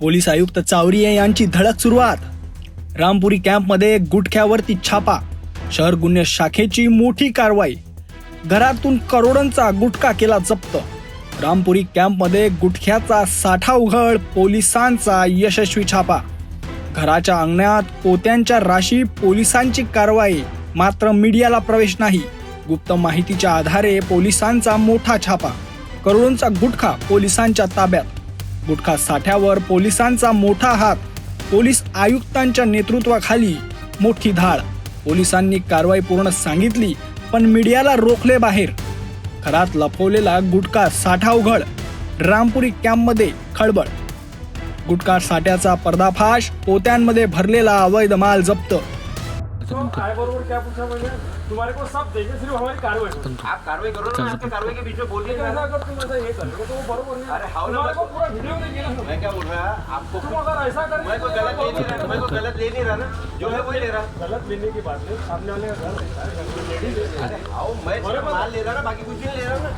Police आयुक्त चावरिये यांची धडक सुरुवात. रामपुरी कॅम्पमध्ये गुटख्यावरती छापा. शहर गुन्हे शाखेची मोठी कारवाई. घरातून करोडोंचा गुटखा केला जप्त. रामपुरी कॅम्पमध्ये गुटख्याचा साठा उघड. पोलिसांचा यशस्वी छापा. घराच्या अंगणात पोत्यांच्या राशी. पोलिसांची कारवाई. मात्र मीडियाला प्रवेश नाही. गुप्त माहितीच्या आधारे पोलिसांचा मोठा छापा. करोडोंचा गुटखा पोलिसांच्या ताब्यात. गुटखा साठ्यावर पोलिसांचा मोठा हात. पोलीस आयुक्तांच्या नेतृत्वाखाली मोठी धाड. पोलिसांनी कारवाई पूर्ण सांगितली पण मीडियाला रोखले बाहेर. घरात लपवलेला गुटखा साठा उघड. रामपुरी कॅम्पमध्ये खळबळ. गुटखा साठ्याचा पर्दाफाश. पोत्यांमध्ये भरलेला अवैध माल जप्त. तुम्हारे को सब देंगे, सिर्फ हमारी कार्रवाई। आप कार्रवाई करो ना, आपके कार्रवाई के बीच में बोलिए ना। अगर तुम ऐसा ये करोगे तो वो बरोबर नहीं। अरे हाउ ना, तुम्हारे को पूरा वीडियो देंगे ना। मैं क्या बोल रहा है आपको? तुम अगर ऐसा कर, मैं कोई गलत ले नहीं रहा, मैं कोई गलत ले नहीं रहा ना, जो है वही ले रहा। गलत लेने की बात नहीं, सामने वाले का घर रहता है, घर में लेडीज है। अरे हाउ, मैं सिर्फ माल ले रहा ना, बाकी कुछ नहीं ले रहा ना।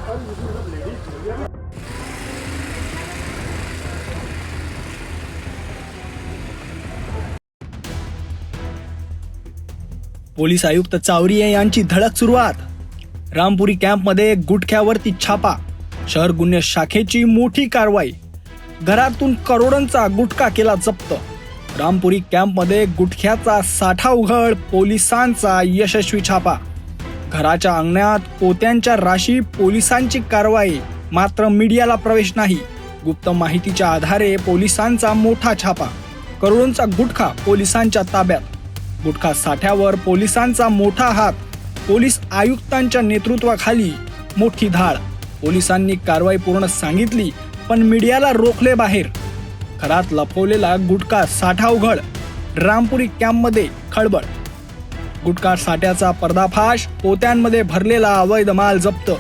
पोलीस आयुक्त चावरिये यांची धडक सुरुवात. रामपुरी कॅम्पमध्ये गुटख्यावरती छापा. शहर गुन्हे शाखेची मोठी कारवाई. घरातून करोडोंचा गुटखा केला जप्त. रामपुरी कॅम्पमध्ये गुटख्याचा साठा उघड. पोलिसांचा यशस्वी छापा. घराच्या अंगणात पोत्यांच्या राशी. पोलिसांची कारवाई. मात्र मीडियाला प्रवेश नाही. गुप्त माहितीच्या आधारे पोलिसांचा मोठा छापा. करोडोंचा गुटखा पोलिसांच्या ताब्यात. गुटखा साठ्यावर पोलिसांचा मोठा हात. पोलीस आयुक्तांच्या नेतृत्वाखाली मोठी धाड. पोलिसांनी कारवाई पूर्ण सांगितली पण मीडियाला रोखले बाहेर. घरात लपवलेला गुटखा साठा उघड. रामपुरी कॅम्पमध्ये खळबळ. गुटखा साठ्याचा पर्दाफाश. पोत्यांमध्ये भरलेला अवैध माल जप्त.